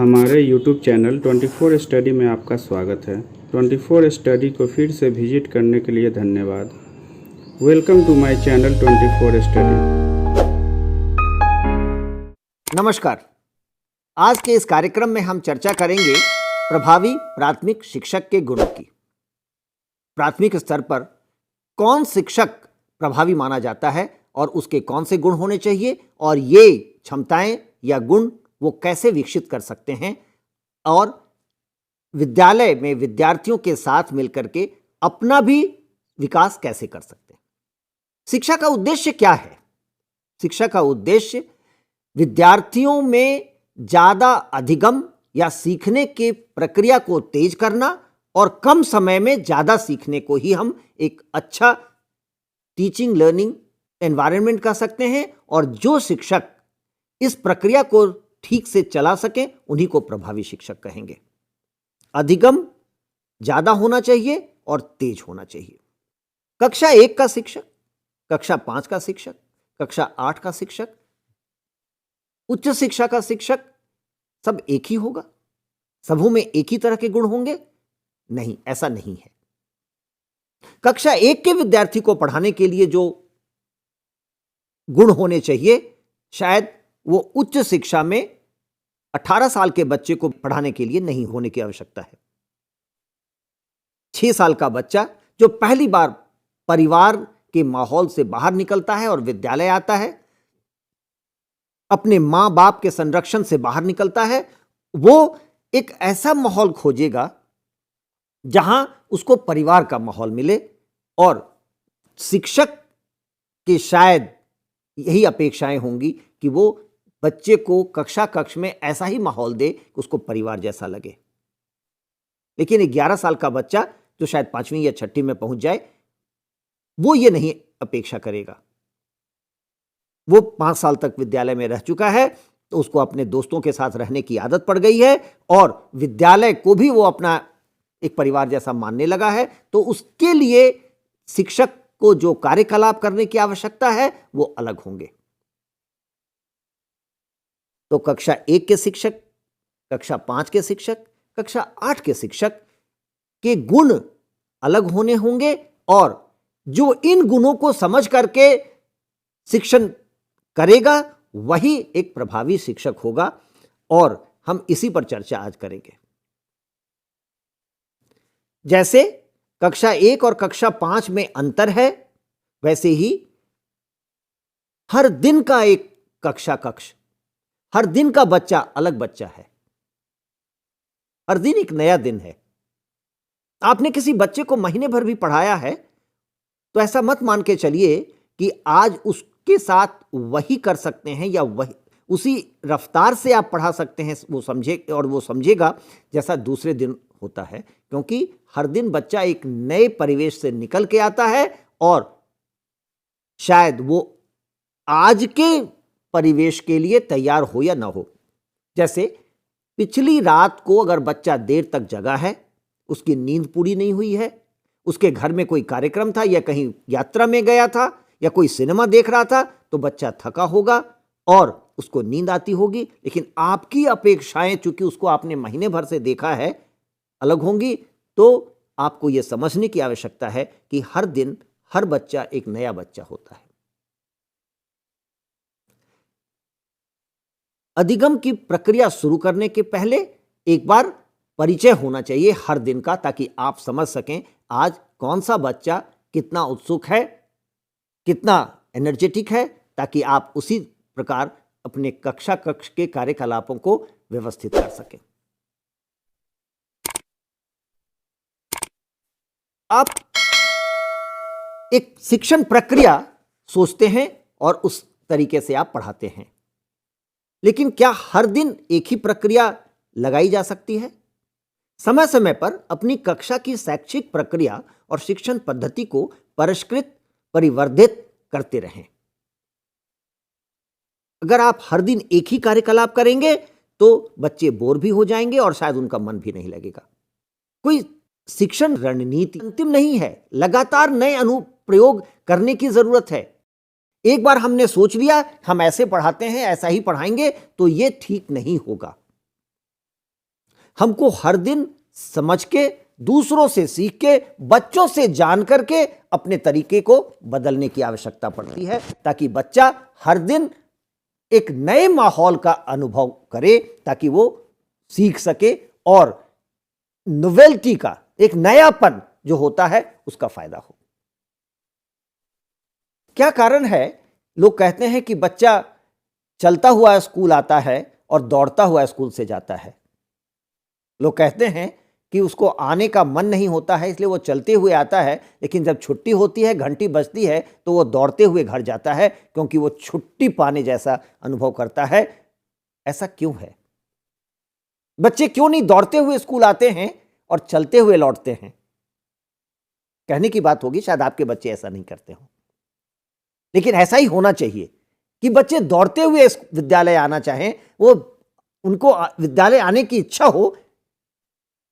हमारे YouTube channel 24 study में आपका स्वागत है। 24 स्टडी को फिर से विजिट करने के लिए धन्यवाद। Welcome to my channel 24 study. नमस्कार। आज के इस कार्यक्रम में हम चर्चा करेंगे प्रभावी प्राथमिक शिक्षक के गुणों की। प्राथमिक स्तर पर कौन शिक्षक प्रभावी माना जाता है और उसके कौन से गुण होने चाहिए और ये क्षमताएं या गुण वो कैसे विकसित कर सकते हैं और विद्यालय में विद्यार्थियों के साथ मिलकर के अपना भी विकास कैसे कर सकते हैं। शिक्षा का उद्देश्य क्या है? शिक्षा का उद्देश्य विद्यार्थियों में ज़्यादा अधिगम या सीखने की प्रक्रिया को तेज करना और कम समय में ज़्यादा सीखने को ही हम एक अच्छा टीचिंग लर्निंग एनवायरनमेंट कह सकते हैं। और जो शिक्षक इस प्रक्रिया को ठीक से चला सकें उन्हीं को प्रभावी शिक्षक कहेंगे। अधिगम ज़्यादा होना चाहिए और तेज होना चाहिए। कक्षा 1 का शिक्षक, कक्षा 5 का शिक्षक, कक्षा 8 का शिक्षक, उच्च शिक्षा का शिक्षक सब एक ही होगा? सबों में एक ही तरह के गुण होंगे? नहीं, ऐसा नहीं है। कक्षा 1 के विद्यार्थी को पढ़ाने के लिए जो गुण होने चाहिए शायद वो उच्च शिक्षा में 18 साल के बच्चे को पढ़ाने के लिए नहीं होने की आवश्यकता है। 6 साल का बच्चा जो पहली बार परिवार के माहौल से बाहर निकलता है और विद्यालय आता है, अपने माँ बाप के संरक्षण से बाहर निकलता है, वो एक ऐसा माहौल खोजेगा जहां उसको परिवार का माहौल मिले। और शिक्षक के शायद यही अपेक्षाएं होंगी कि वो बच्चे को कक्ष में ऐसा ही माहौल दे कि उसको परिवार जैसा लगे। लेकिन 11 साल का बच्चा जो शायद 5वीं या 6वीं में पहुंच जाए, वो ये नहीं अपेक्षा करेगा। वो 5 साल तक विद्यालय में रह चुका है तो उसको अपने दोस्तों के साथ रहने की आदत पड़ गई है और विद्यालय को भी वो अपना एक परिवार जैसा मानने लगा है। तो उसके लिए शिक्षक को जो कार्यकलाप करने की आवश्यकता है वो अलग होंगे। तो कक्षा 1 के शिक्षक, कक्षा 5 के शिक्षक, कक्षा 8 के शिक्षक के गुण अलग होने होंगे और जो इन गुणों को समझ करके शिक्षण करेगा वही एक प्रभावी शिक्षक होगा। और हम इसी पर चर्चा आज करेंगे। जैसे कक्षा 1 और कक्षा 5 में अंतर है, वैसे ही हर दिन का एक कक्ष, हर दिन का बच्चा अलग बच्चा है। हर दिन एक नया दिन है। आपने किसी बच्चे को महीने भर भी पढ़ाया है तो ऐसा मत मान के चलिए कि आज उसके साथ वही कर सकते हैं या वही उसी रफ्तार से आप पढ़ा सकते हैं वो समझे और वो समझेगा जैसा दूसरे दिन होता है। क्योंकि हर दिन बच्चा एक नए परिवेश से निकल के आता है और शायद वो आज के परिवेश के लिए तैयार हो या ना हो। जैसे पिछली रात को अगर बच्चा देर तक जगा है, उसकी नींद पूरी नहीं हुई है, उसके घर में कोई कार्यक्रम था या कहीं यात्रा में गया था या कोई सिनेमा देख रहा था, तो बच्चा थका होगा और उसको नींद आती होगी। लेकिन आपकी अपेक्षाएं चूंकि उसको आपने महीने भर से देखा है अलग होंगी। तो आपको यह समझने की आवश्यकता है कि हर दिन हर बच्चा एक नया बच्चा होता है। अधिगम की प्रक्रिया शुरू करने के पहले एक बार परिचय होना चाहिए हर दिन का, ताकि आप समझ सकें आज कौन सा बच्चा कितना उत्सुक है, कितना एनर्जेटिक है, ताकि आप उसी प्रकार अपने कक्ष के कार्यकलापों को व्यवस्थित कर सकें। आप एक शिक्षण प्रक्रिया सोचते हैं और उस तरीके से आप पढ़ाते हैं, लेकिन क्या हर दिन एक ही प्रक्रिया लगाई जा सकती है? समय समय पर अपनी कक्षा की शैक्षिक प्रक्रिया और शिक्षण पद्धति को परिष्कृत परिवर्धित करते रहें। अगर आप हर दिन एक ही कार्यकलाप करेंगे तो बच्चे बोर भी हो जाएंगे और शायद उनका मन भी नहीं लगेगा। कोई शिक्षण रणनीति अंतिम नहीं है, लगातार नए अनुप्रयोग करने की जरूरत है। एक बार हमने सोच लिया हम ऐसे पढ़ाते हैं, ऐसा ही पढ़ाएंगे, तो ये ठीक नहीं होगा। हमको हर दिन समझ के, दूसरों से सीख के, बच्चों से जान करके अपने तरीके को बदलने की आवश्यकता पड़ती है, ताकि बच्चा हर दिन एक नए माहौल का अनुभव करे, ताकि वो सीख सके और नोवेल्टी का, एक नयापन जो होता है, उसका फायदा हो। क्या कारण है? लोग कहते हैं कि बच्चा चलता हुआ स्कूल आता है और दौड़ता हुआ स्कूल से जाता है। लोग कहते हैं कि उसको आने का मन नहीं होता है, इसलिए वो चलते हुए आता है, लेकिन जब छुट्टी होती है, घंटी बजती है, तो वो दौड़ते हुए घर जाता है, क्योंकि वो छुट्टी पाने जैसा अनुभव करता है। ऐसा क्यों है? बच्चे क्यों नहीं दौड़ते हुए स्कूल आते हैं और चलते हुए लौटते हैं? कहने की बात होगी, शायद आपके बच्चे ऐसा नहीं करते हो, लेकिन ऐसा ही होना चाहिए कि बच्चे दौड़ते हुए विद्यालय आना चाहें, वो उनको विद्यालय आने की इच्छा हो।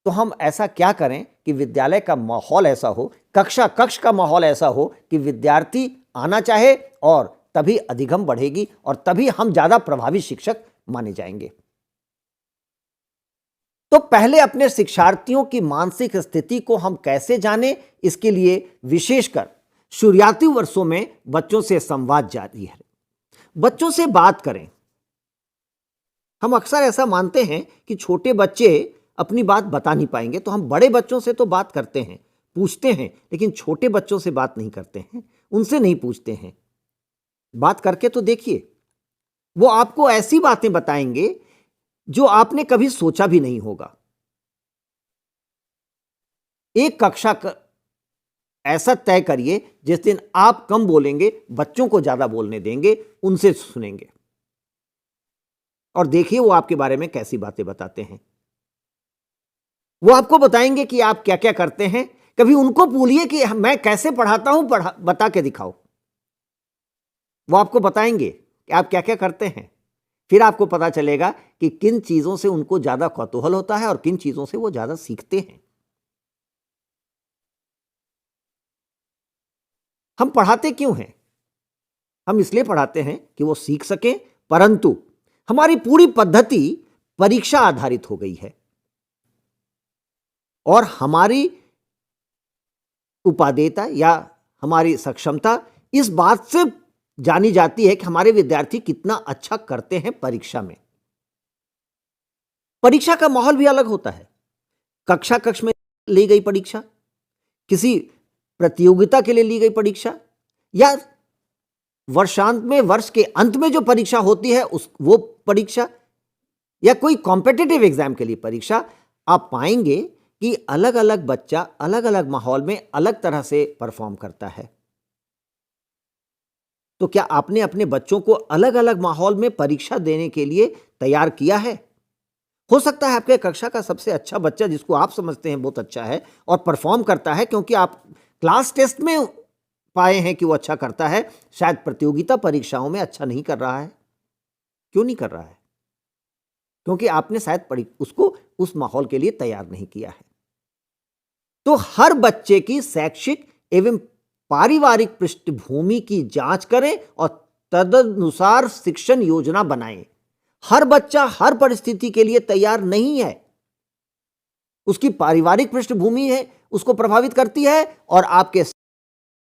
तो हम ऐसा क्या करें कि विद्यालय का माहौल ऐसा हो, कक्ष का माहौल ऐसा हो कि विद्यार्थी आना चाहे, और तभी अधिगम बढ़ेगी और तभी हम ज्यादा प्रभावी शिक्षक माने जाएंगे। तो पहले अपने शिक्षार्थियों की मानसिक स्थिति को हम कैसे जानें, इसके लिए विशेषकर शुरुआती वर्षों में बच्चों से संवाद जारी है। बच्चों से बात करें। हम अक्सर ऐसा मानते हैं कि छोटे बच्चे अपनी बात बता नहीं पाएंगे, तो हम बड़े बच्चों से तो बात करते हैं, पूछते हैं, लेकिन छोटे बच्चों से बात नहीं करते हैं, उनसे नहीं पूछते हैं। बात करके तो देखिए, वो आपको ऐसी बातें बताएंगे जो आपने कभी सोचा भी नहीं होगा। एक कक्षा ऐसा तय करिए जिस दिन आप कम बोलेंगे, बच्चों को ज्यादा बोलने देंगे, उनसे सुनेंगे, और देखिए वो आपके बारे में कैसी बातें बताते हैं। वो आपको बताएंगे कि आप क्या क्या करते हैं। कभी उनको बोलिए कि मैं कैसे पढ़ाता हूं, बता के दिखाओ। वो आपको बताएंगे कि आप क्या क्या करते हैं। फिर आपको पता चलेगा कि किन चीजों से उनको ज्यादा कौतूहल होता है और किन चीजों से वो ज्यादा सीखते हैं। हम पढ़ाते क्यों हैं? हम इसलिए पढ़ाते हैं कि वो सीख सकें, परंतु हमारी पूरी पद्धति परीक्षा आधारित हो गई है, और हमारी उपादेयता या हमारी सक्षमता इस बात से जानी जाती है कि हमारे विद्यार्थी कितना अच्छा करते हैं परीक्षा में। परीक्षा का माहौल भी अलग होता है। कक्ष में ली गई परीक्षा, किसी प्रतियोगिता के लिए ली गई परीक्षा, या वर्षांत में, वर्ष के अंत में जो परीक्षा होती है वो परीक्षा, या कोई कॉम्पिटिटिव एग्जाम के लिए परीक्षा, आप पाएंगे कि अलग अलग बच्चा अलग अलग माहौल में अलग तरह से परफॉर्म करता है। तो क्या आपने अपने बच्चों को अलग अलग माहौल में परीक्षा देने के लिए तैयार किया है? हो सकता है आपके कक्षा का सबसे अच्छा बच्चा, जिसको आप समझते हैं बहुत अच्छा है और परफॉर्म करता है, क्योंकि आप क्लास टेस्ट में पाए हैं कि वो अच्छा करता है, शायद प्रतियोगिता परीक्षाओं में अच्छा नहीं कर रहा है। क्यों नहीं कर रहा है? क्योंकि आपने शायद उसको उस माहौल के लिए तैयार नहीं किया है। तो हर बच्चे की शैक्षिक एवं पारिवारिक पृष्ठभूमि की जांच करें और तदनुसार शिक्षण योजना बनाएं। हर बच्चा हर परिस्थिति के लिए तैयार नहीं है। उसकी पारिवारिक पृष्ठभूमि है, उसको प्रभावित करती है, और आपके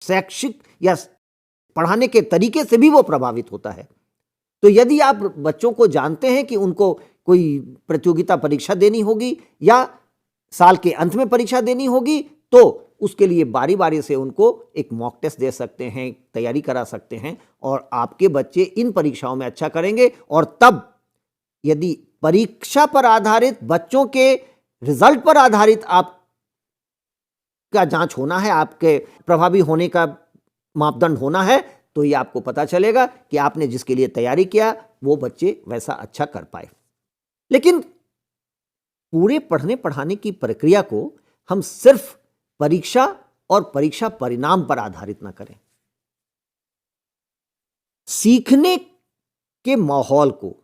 शैक्षिक या पढ़ाने के तरीके से भी वो प्रभावित होता है। तो यदि आप बच्चों को जानते हैं कि उनको कोई प्रतियोगिता परीक्षा देनी होगी या साल के अंत में परीक्षा देनी होगी, तो उसके लिए बारी बारी से उनको एक मॉक टेस्ट दे सकते हैं, तैयारी करा सकते हैं, और आपके बच्चे इन परीक्षाओं में अच्छा करेंगे। और तब यदि परीक्षा पर आधारित, बच्चों के रिजल्ट पर आधारित आपका जांच होना है, आपके प्रभावी होने का मापदंड होना है, तो ये आपको पता चलेगा कि आपने जिसके लिए तैयारी किया वो बच्चे वैसा अच्छा कर पाए। लेकिन पूरे पढ़ने पढ़ाने की प्रक्रिया को हम सिर्फ परीक्षा और परीक्षा परिणाम पर आधारित ना करें। सीखने के माहौल को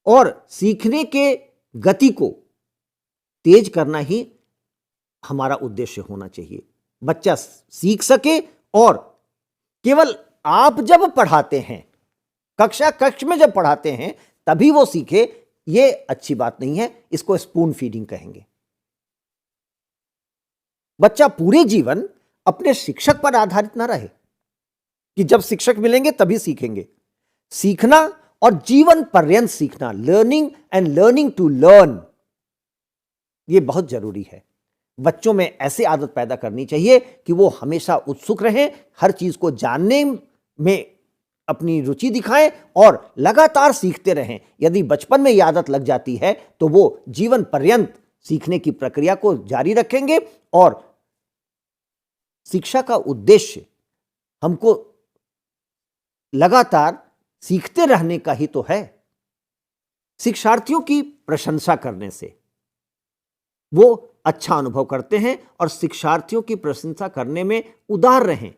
और सीखने के गति को तेज करना ही हमारा उद्देश्य होना चाहिए। बच्चा सीख सके, और केवल आप जब पढ़ाते हैं, कक्ष में जब पढ़ाते हैं, तभी वो सीखे, ये अच्छी बात नहीं है, इसको स्पून फीडिंग कहेंगे। बच्चा पूरे जीवन अपने शिक्षक पर आधारित ना रहे कि जब शिक्षक मिलेंगे तभी सीखेंगे। सीखना और जीवन पर्यंत सीखना, learning and learning to learn, ये बहुत जरूरी है। बच्चों में ऐसी आदत पैदा करनी चाहिए कि वो हमेशा उत्सुक रहें, हर चीज को जानने में अपनी रुचि दिखाएं और लगातार सीखते रहें। यदि बचपन में ये आदत लग जाती है तो वो जीवन पर्यंत सीखने की प्रक्रिया को जारी रखेंगे। और शिक्षा का उद्देश्य हमको लगातार सीखते रहने का ही तो है। शिक्षार्थियों की प्रशंसा करने से वो अच्छा अनुभव करते हैं और शिक्षार्थियों की प्रशंसा करने में उदार रहें।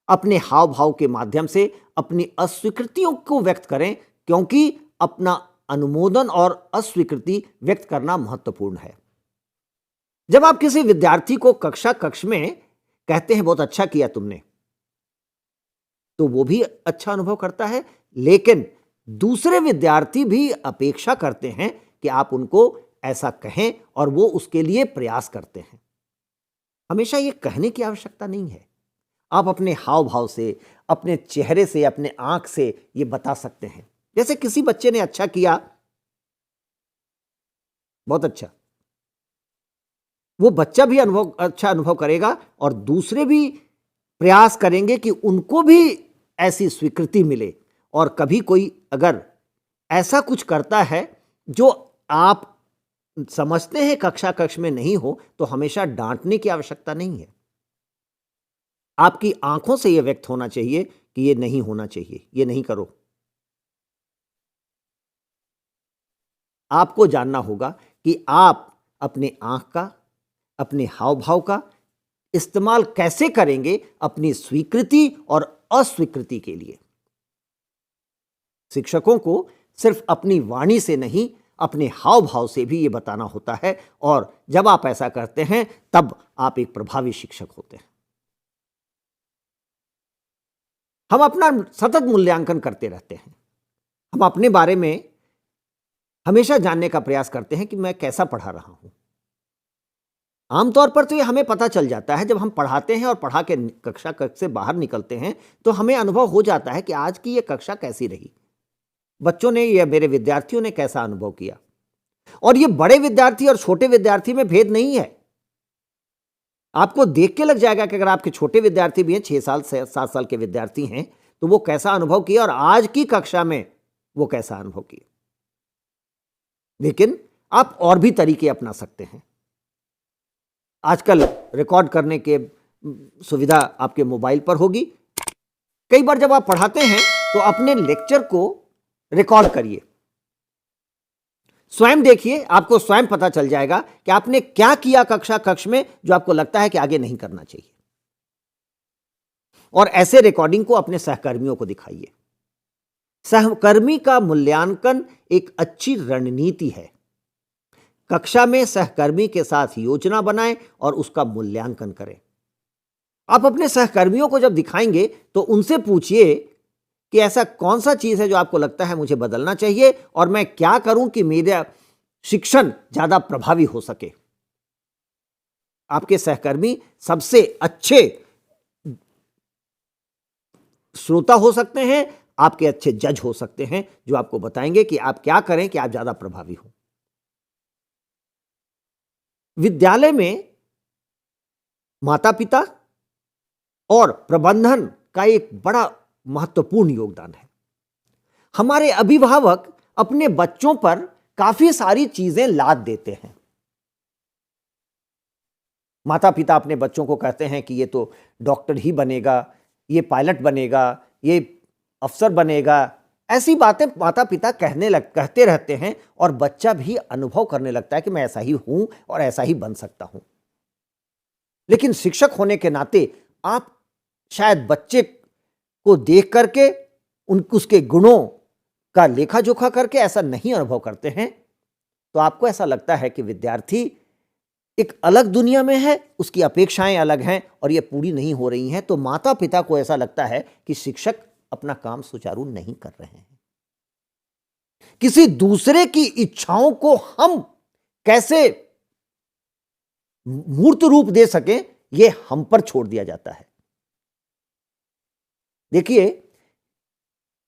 अपने हाव भाव के माध्यम से अपनी अस्वीकृतियों को व्यक्त करें, क्योंकि अपना अनुमोदन और अस्वीकृति व्यक्त करना महत्वपूर्ण है। जब आप किसी विद्यार्थी को कक्ष में कहते हैं बहुत अच्छा किया तुमने, तो वो भी अच्छा अनुभव करता है, लेकिन दूसरे विद्यार्थी भी अपेक्षा करते हैं कि आप उनको ऐसा कहें और वो उसके लिए प्रयास करते हैं। हमेशा ये कहने की आवश्यकता नहीं है। आप अपने हाव भाव से, अपने चेहरे से, अपने आंख से ये बता सकते हैं। जैसे किसी बच्चे ने अच्छा किया, बहुत अच्छा, वो बच्चा भी अच्छा अनुभव करेगा और दूसरे भी प्रयास करेंगे कि उनको भी ऐसी स्वीकृति मिले। और कभी कोई अगर ऐसा कुछ करता है जो आप समझते हैं कक्ष में नहीं हो, तो हमेशा डांटने की आवश्यकता नहीं है। आपकी आंखों से यह व्यक्त होना चाहिए कि यह नहीं होना चाहिए, यह नहीं करो। आपको जानना होगा कि आप अपने आंख का, अपने हाव भाव का इस्तेमाल कैसे करेंगे अपनी स्वीकृति और अस्वीकृति के लिए। शिक्षकों को सिर्फ अपनी वाणी से नहीं, अपने हाव भाव से भी यह बताना होता है, और जब आप ऐसा करते हैं तब आप एक प्रभावी शिक्षक होते हैं। हम अपना सतत मूल्यांकन करते रहते हैं। हम अपने बारे में हमेशा जानने का प्रयास करते हैं कि मैं कैसा पढ़ा रहा हूं। आमतौर पर तो ये हमें पता चल जाता है जब हम पढ़ाते हैं और पढ़ा के कक्षा से बाहर निकलते हैं, तो हमें अनुभव हो जाता है कि आज की ये कक्षा कैसी रही, बच्चों ने या मेरे विद्यार्थियों ने कैसा अनुभव किया। और ये बड़े विद्यार्थी और छोटे विद्यार्थी में भेद नहीं है। आपको देख के लग जाएगा कि अगर आपके छोटे विद्यार्थी भी हैं, 6 साल से 7 साल के विद्यार्थी हैं, तो वो कैसा अनुभव किया और आज की कक्षा में वो कैसा अनुभव किया। लेकिन आप और भी तरीके अपना सकते हैं। आजकल रिकॉर्ड करने के सुविधा आपके मोबाइल पर होगी। कई बार जब आप पढ़ाते हैं तो अपने लेक्चर को रिकॉर्ड करिए, स्वयं देखिए, आपको स्वयं पता चल जाएगा कि आपने क्या किया कक्ष में जो आपको लगता है कि आगे नहीं करना चाहिए। और ऐसे रिकॉर्डिंग को अपने सहकर्मियों को दिखाइए। सहकर्मी का मूल्यांकन एक अच्छी रणनीति है। कक्षा में सहकर्मी के साथ योजना बनाएं और उसका मूल्यांकन करें। आप अपने सहकर्मियों को जब दिखाएंगे तो उनसे पूछिए कि ऐसा कौन सा चीज है जो आपको लगता है मुझे बदलना चाहिए और मैं क्या करूं कि मेरा शिक्षण ज्यादा प्रभावी हो सके। आपके सहकर्मी सबसे अच्छे श्रोता हो सकते हैं, आपके अच्छे जज हो सकते हैं, जो आपको बताएंगे कि आप क्या करें कि आप ज्यादा प्रभावी हो। विद्यालय में माता पिता और प्रबंधन का एक बड़ा महत्वपूर्ण योगदान है। हमारे अभिभावक अपने बच्चों पर काफी सारी चीजें लाद देते हैं। माता पिता अपने बच्चों को कहते हैं कि ये तो डॉक्टर ही बनेगा, ये पायलट बनेगा, ये अफसर बनेगा। ऐसी बातें माता पिता कहते रहते हैं और बच्चा भी अनुभव करने लगता है कि मैं ऐसा ही हूं और ऐसा ही बन सकता हूं। लेकिन शिक्षक होने के नाते आप शायद बच्चे को देख करके उसके गुणों का लेखा जोखा करके ऐसा नहीं अनुभव करते हैं। तो आपको ऐसा लगता है कि विद्यार्थी एक अलग दुनिया में है, उसकी अपेक्षाएं अलग हैं और ये पूरी नहीं हो रही हैं। तो माता पिता को ऐसा लगता है कि शिक्षक अपना काम सुचारू नहीं कर रहे हैं। किसी दूसरे की इच्छाओं को हम कैसे मूर्त रूप दे सकें, यह हम पर छोड़ दिया जाता है। देखिए,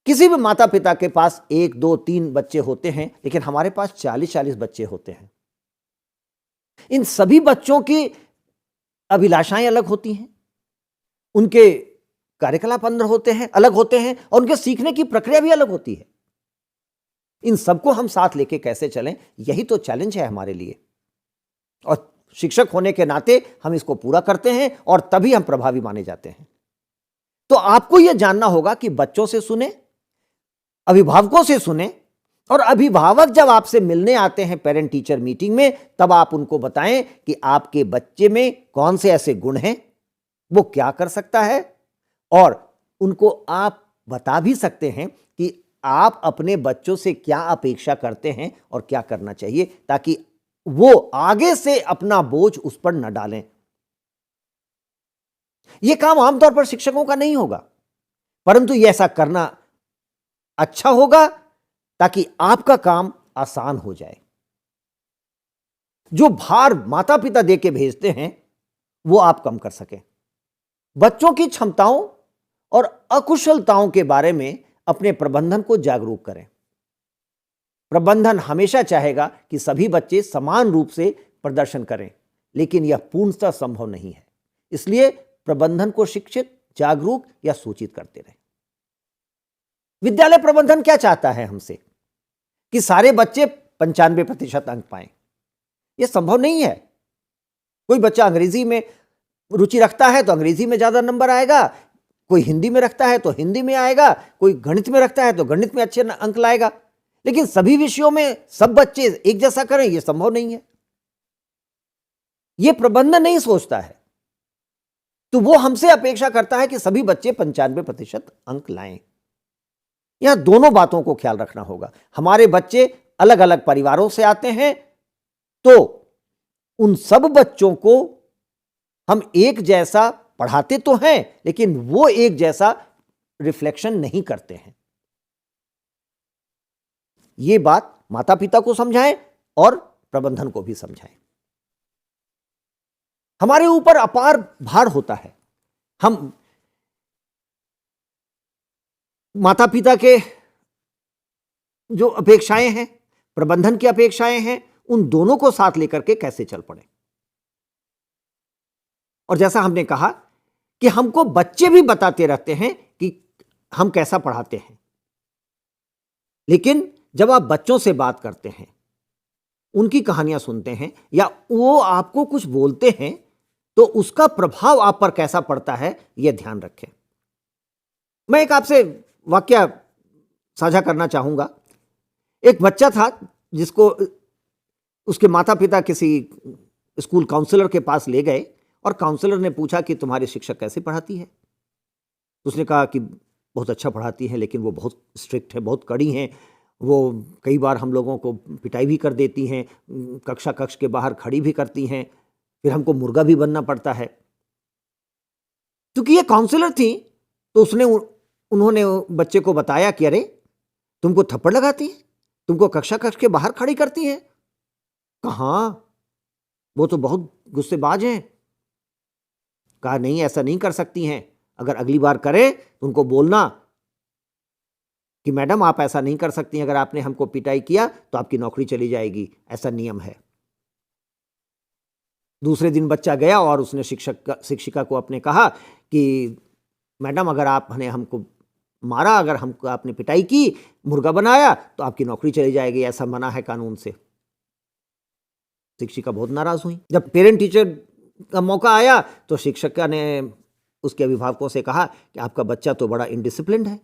किसी भी माता पिता के पास 1, 2, 3 बच्चे होते हैं, लेकिन हमारे पास 40-40 बच्चे होते हैं। इन सभी बच्चों की अभिलाषाएं अलग होती हैं, उनके कार्यकलाप अंदर होते हैं, अलग होते हैं, और उनके सीखने की प्रक्रिया भी अलग होती है। इन सबको हम साथ लेके कैसे चलें, यही तो चैलेंज है हमारे लिए। और शिक्षक होने के नाते हम इसको पूरा करते हैं और तभी हम प्रभावी माने जाते हैं। तो आपको यह जानना होगा कि बच्चों से सुने, अभिभावकों से सुने, और अभिभावक जब आपसे मिलने आते हैं पेरेंट टीचर मीटिंग में, तब आप उनको बताएं कि आपके बच्चे में कौन से ऐसे गुण हैं, वो क्या कर सकता है, और उनको आप बता भी सकते हैं कि आप अपने बच्चों से क्या अपेक्षा करते हैं और क्या करना चाहिए, ताकि वो आगे से अपना बोझ उस पर न डालें। यह काम आमतौर पर शिक्षकों का नहीं होगा, परंतु यह ऐसा करना अच्छा होगा ताकि आपका काम आसान हो जाए। जो भार माता पिता देके भेजते हैं वो आप कम कर सकें। बच्चों की क्षमताओं और अकुशलताओं के बारे में अपने प्रबंधन को जागरूक करें। प्रबंधन हमेशा चाहेगा कि सभी बच्चे समान रूप से प्रदर्शन करें, लेकिन यह पूर्णतः संभव नहीं है। इसलिए प्रबंधन को शिक्षित, जागरूक या सूचित करते रहें। विद्यालय प्रबंधन क्या चाहता है हमसे? कि सारे बच्चे 95% अंक पाएं। यह संभव नहीं है। कोई बच्चा अंग्रेजी में रुचि रखता है तो अंग्रेजी में ज्यादा नंबर आएगा, कोई हिंदी में रखता है तो हिंदी में आएगा, कोई गणित में रखता है तो गणित में अच्छे अंक लाएगा, लेकिन सभी विषयों में सब बच्चे एक जैसा करें, यह संभव नहीं है। यह प्रबंधन नहीं सोचता है, तो वो हमसे अपेक्षा करता है कि सभी बच्चे 95% अंक लाएं। यहां दोनों बातों को ख्याल रखना होगा। हमारे बच्चे अलग अलग परिवारों से आते हैं, तो उन सब बच्चों को हम एक जैसा पढ़ाते तो हैं, लेकिन वो एक जैसा रिफ्लेक्शन नहीं करते हैं। ये बात माता पिता को समझाएं और प्रबंधन को भी समझाएं। हमारे ऊपर अपार भार होता है। हम माता पिता के जो अपेक्षाएं हैं, प्रबंधन की अपेक्षाएं हैं, उन दोनों को साथ लेकर के कैसे चल पड़े। और जैसा हमने कहा कि हमको बच्चे भी बताते रहते हैं कि हम कैसा पढ़ाते हैं, लेकिन जब आप बच्चों से बात करते हैं, उनकी कहानियां सुनते हैं या वो आपको कुछ बोलते हैं, तो उसका प्रभाव आप पर कैसा पड़ता है, यह ध्यान रखें। मैं एक आपसे वाकया साझा करना चाहूंगा। एक बच्चा था जिसको उसके माता पिता किसी स्कूल काउंसलर के पास ले गए और काउंसलर ने पूछा कि तुम्हारी शिक्षक कैसे पढ़ाती है। उसने कहा कि बहुत अच्छा पढ़ाती है, लेकिन वो बहुत स्ट्रिक्ट है, बहुत कड़ी हैं, वो कई बार हम लोगों को पिटाई भी कर देती हैं, कक्ष के बाहर खड़ी भी करती हैं, फिर हमको मुर्गा भी बनना पड़ता है। क्योंकि ये काउंसलर थी, तो उन्होंने बच्चे को बताया कि अरे तुमको थप्पड़ लगाती हैं, तुमको कक्ष के बाहर खड़ी करती हैं। कहाँ, वो तो बहुत गुस्सेबाज हैं। कहा नहीं, ऐसा नहीं कर सकती हैं, अगर अगली बार करें तो उनको बोलना कि मैडम आप ऐसा नहीं कर सकती, अगर आपने हमको पिटाई किया तो आपकी नौकरी चली जाएगी, ऐसा नियम है। दूसरे दिन बच्चा गया और उसने शिक्षिका को अपने कहा कि मैडम अगर आपने हमको मारा, अगर हमको आपने पिटाई की, मुर्गा बनाया, तो आपकी नौकरी चली जाएगी, ऐसा मना है कानून से। शिक्षिका बहुत नाराज हुई। जब पेरेंट टीचर का मौका आया तो शिक्षिका ने उसके अभिभावकों से कहा कि आपका बच्चा तो बड़ा इनडिसिप्लिन्ड है,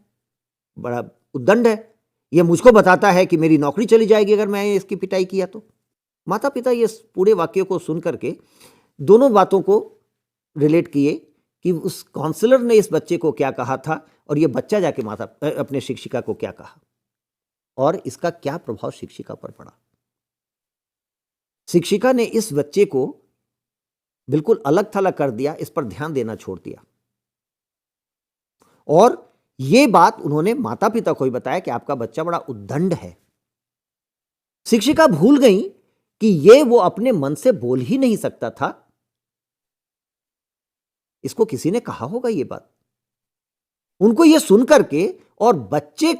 बड़ा उद्दंड है, यह मुझको बताता है कि मेरी नौकरी चली जाएगी अगर मैं इसकी पिटाई किया तो। माता पिता ये पूरे वाक्य को सुन करके दोनों बातों को रिलेट किए कि उस काउंसलर ने इस बच्चे को क्या कहा था और ये बच्चा जाके अपने शिक्षिका को क्या कहा, और इसका क्या प्रभाव शिक्षिका पर पड़ा। शिक्षिका ने इस बच्चे को बिल्कुल अलग थलग कर दिया, इस पर ध्यान देना छोड़ दिया, और ये बात उन्होंने माता पिता को ही बताया कि आपका बच्चा बड़ा उद्दंड है, शिक्षिका भूल गई कि ये वो अपने मन से बोल ही नहीं सकता था। इसको किसी ने कहा होगा ये बात। उनको ये सुन करके और बच्चे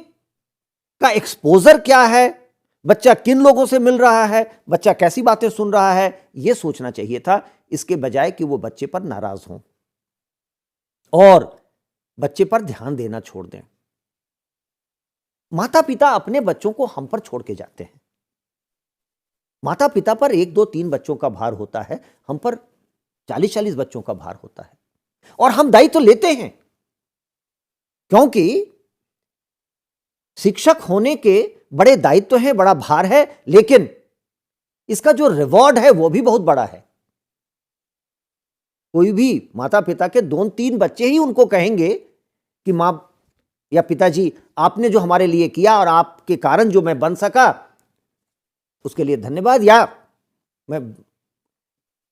का एक्सपोजर क्या है, बच्चा किन लोगों से मिल रहा है, बच्चा कैसी बातें सुन रहा है, यह सोचना चाहिए था, इसके बजाय कि वो बच्चे पर नाराज हों और बच्चे पर ध्यान देना छोड़ दें। माता पिता अपने बच्चों को हम पर छोड़ के जाते हैं। माता पिता पर 1, 2, 3 बच्चों का भार होता है, हम पर 40-40 बच्चों का भार होता है और हम दायित्व तो लेते हैं, क्योंकि शिक्षक होने के बड़े दायित्व हैं, बड़ा भार है, लेकिन इसका जो रिवॉर्ड है वो भी बहुत बड़ा है। कोई भी माता पिता के 2-3 बच्चे ही उनको कहेंगे कि मां या पिताजी, आपने जो हमारे लिए किया और आपके कारण जो मैं बन सका उसके लिए धन्यवाद, या मैं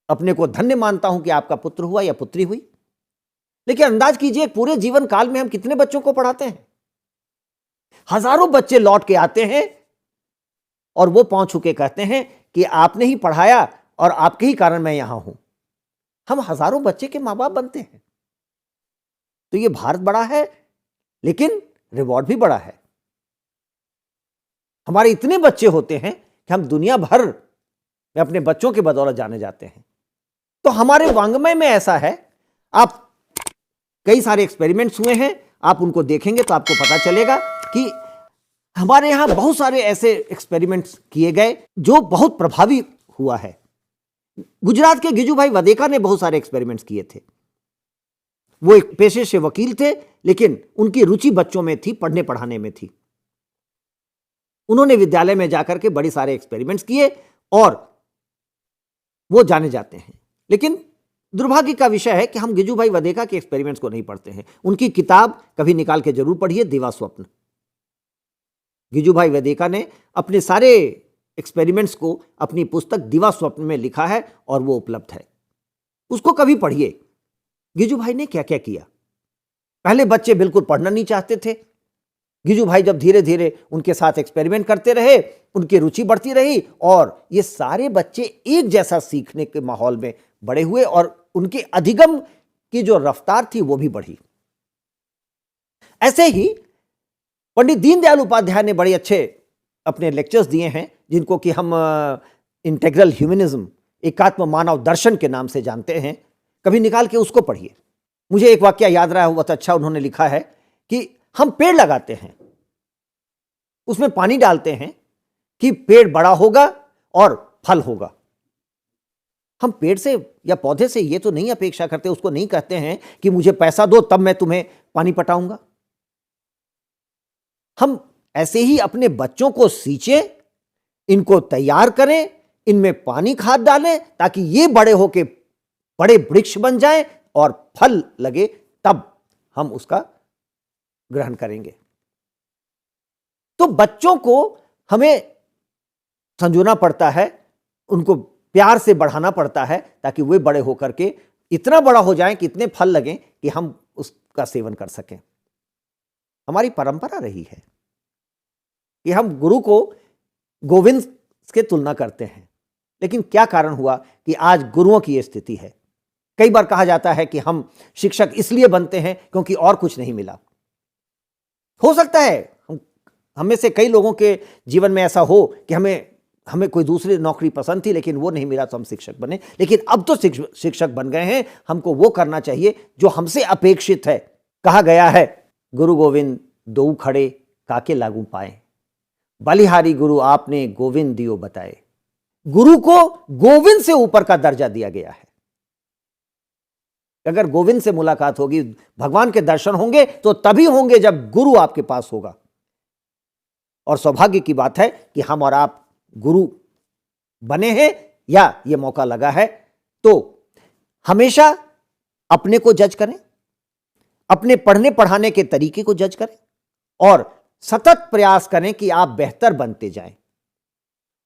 अपने को धन्य मानता हूं कि आपका पुत्र हुआ या पुत्री हुई। लेकिन अंदाज कीजिए पूरे जीवन काल में हम कितने बच्चों को पढ़ाते हैं। हजारों बच्चे लौट के आते हैं और वो पांव छू के कहते हैं कि आपने ही पढ़ाया और आपके ही कारण मैं यहां हूं। हम हजारों बच्चे के मां बाप बनते हैं। तो ये भारत बड़ा है, लेकिन रिवॉर्ड भी बड़ा है। हमारे इतने बच्चे होते हैं कि हम दुनिया भर में अपने बच्चों के बदौलत जाने जाते हैं। तो हमारे वांग्मय में ऐसा है, आप कई सारे एक्सपेरिमेंट्स हुए हैं, आप उनको देखेंगे तो आपको पता चलेगा कि हमारे यहां बहुत सारे ऐसे एक्सपेरिमेंट्स किए गए जो बहुत प्रभावी हुआ है। गुजरात के गिजुभाई वदेका ने बहुत सारे एक्सपेरिमेंट्स किए थे। वो एक पेशे से वकील थे, लेकिन उनकी रुचि बच्चों में थी, पढ़ने पढ़ाने में थी। उन्होंने विद्यालय में जाकर के बड़े सारे एक्सपेरिमेंट्स किए और वो जाने जाते हैं। लेकिन दुर्भाग्य का विषय है कि हम गिजुभाई वदेका के एक्सपेरिमेंट्स को नहीं पढ़ते हैं। उनकी किताब कभी निकाल के जरूर पढ़िए, दिवा स्वप्न। गिजुभाई वदेका ने अपने सारे एक्सपेरिमेंट्स को अपनी पुस्तक दिवा स्वप्न में लिखा है और वो उपलब्ध है, उसको कभी पढ़िए। गिजुभाई ने क्या क्या किया। पहले बच्चे बिल्कुल पढ़ना नहीं चाहते थे। गिजुभाई जब धीरे धीरे उनके साथ एक्सपेरिमेंट करते रहे, उनकी रुचि बढ़ती रही और ये सारे बच्चे एक जैसा सीखने के माहौल में बड़े हुए और उनके अधिगम की जो रफ्तार थी वो भी बढ़ी। ऐसे ही पंडित दीनदयाल उपाध्याय ने बड़े अच्छे अपने लेक्चर्स दिए हैं, जिनको कि हम इंटेग्रल ह्यूमनिज्म, एकात्म मानव दर्शन के नाम से जानते हैं। कभी निकाल के उसको पढ़िए। मुझे एक वाक्य याद रहा है, बहुत अच्छा उन्होंने लिखा है कि हम पेड़ लगाते हैं, उसमें पानी डालते हैं कि पेड़ बड़ा होगा और फल होगा। हम पेड़ से या पौधे से ये तो नहीं अपेक्षा करते, उसको नहीं कहते हैं कि मुझे पैसा दो तब मैं तुम्हें पानी पटाऊंगा। हम ऐसे ही अपने बच्चों को सींचें, इनको तैयार करें, इनमें पानी खाद डालें ताकि ये बड़े होके बड़े वृक्ष बन जाएं और फल लगे, तब हम उसका ग्रहण करेंगे। तो बच्चों को हमें संजोना पड़ता है, उनको प्यार से बढ़ाना पड़ता है ताकि वे बड़े होकर के इतना बड़ा हो जाएं कि इतने फल लगें कि हम उसका सेवन कर सकें। हमारी परंपरा रही है कि हम गुरु को गोविंद के तुलना करते हैं, लेकिन क्या कारण हुआ कि आज गुरुओं की यह स्थिति है। कई बार कहा जाता है कि हम शिक्षक इसलिए बनते हैं क्योंकि और कुछ नहीं मिला। हो सकता है हम में से कई लोगों के जीवन में ऐसा हो कि हमें कोई दूसरी नौकरी पसंद थी लेकिन वो नहीं मिला तो हम शिक्षक बने, लेकिन अब तो शिक्षक बन गए हैं, हमको वो करना चाहिए जो हमसे अपेक्षित है। कहा गया है, गुरु गोविंद दो खड़े काके लागू पाए, बलिहारी गुरु आपने गोविंद दियो बताए। गुरु को गोविंद से ऊपर का दर्जा दिया गया है। अगर गोविंद से मुलाकात होगी, भगवान के दर्शन होंगे तो तभी होंगे जब गुरु आपके पास होगा। और सौभाग्य की बात है कि हम और आप गुरु बने हैं या ये मौका लगा है। तो हमेशा अपने को जज करें, अपने पढ़ने पढ़ाने के तरीके को जज करें और सतत प्रयास करें कि आप बेहतर बनते जाएं।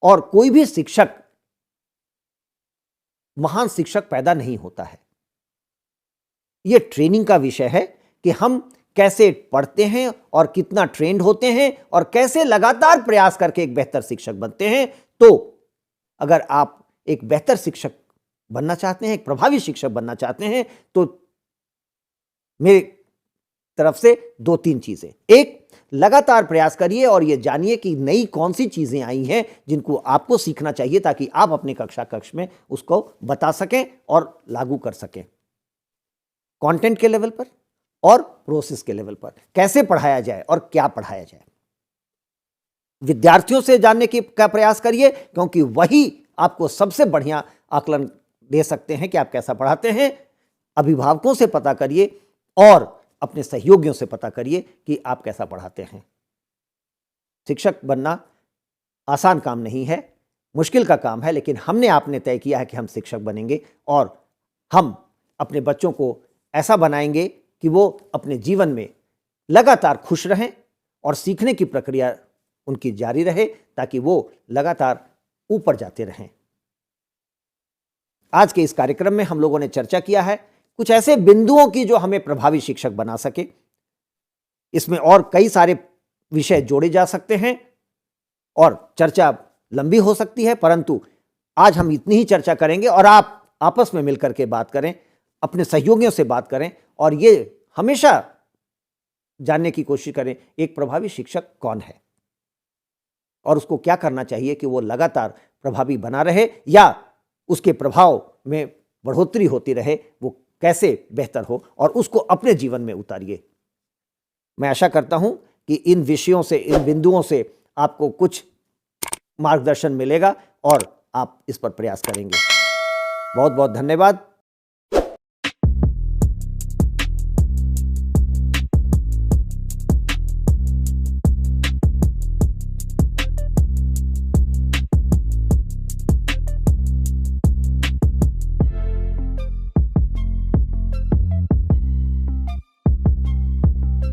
और कोई भी शिक्षक महान शिक्षक पैदा नहीं होता है। यह ट्रेनिंग का विषय है कि हम कैसे पढ़ते हैं और कितना ट्रेंड होते हैं और कैसे लगातार प्रयास करके एक बेहतर शिक्षक बनते हैं। तो अगर आप एक बेहतर शिक्षक बनना चाहते हैं, एक प्रभावी शिक्षक बनना चाहते हैं, तो मेरी तरफ से 2-3 चीजें। एक, लगातार प्रयास करिए और यह जानिए कि नई कौन सी चीजें आई हैं जिनको आपको सीखना चाहिए ताकि आप अपने कक्ष में उसको बता सकें और लागू कर सकें। कंटेंट के लेवल पर और प्रोसेस के लेवल पर कैसे पढ़ाया जाए और क्या पढ़ाया जाए। विद्यार्थियों से जानने का प्रयास करिए, क्योंकि वही आपको सबसे बढ़िया आकलन दे सकते हैं कि आप कैसा पढ़ाते हैं। अभिभावकों से पता करिए और अपने सहयोगियों से पता करिए कि आप कैसा पढ़ाते हैं। शिक्षक बनना आसान काम नहीं है, मुश्किल का काम है, लेकिन हमने आपने तय किया है कि हम शिक्षक बनेंगे और हम अपने बच्चों को ऐसा बनाएंगे कि वो अपने जीवन में लगातार खुश रहें और सीखने की प्रक्रिया उनकी जारी रहे ताकि वो लगातार ऊपर जाते रहें। आज के इस कार्यक्रम में हम लोगों ने चर्चा किया है कुछ ऐसे बिंदुओं की जो हमें प्रभावी शिक्षक बना सके। इसमें और कई सारे विषय जोड़े जा सकते हैं और चर्चा लंबी हो सकती है, परंतु आज हम इतनी ही चर्चा करेंगे और आप आपस में मिलकर के बात करें, अपने सहयोगियों से बात करें और ये हमेशा जानने की कोशिश करें एक प्रभावी शिक्षक कौन है और उसको क्या करना चाहिए कि वो लगातार प्रभावी बना रहे या उसके प्रभाव में बढ़ोतरी होती रहे, वो कैसे बेहतर हो और उसको अपने जीवन में उतारिए। मैं आशा करता हूं कि इन विषयों से, इन बिंदुओं से आपको कुछ मार्गदर्शन मिलेगा और आप इस पर प्रयास करेंगे। बहुत बहुत धन्यवाद।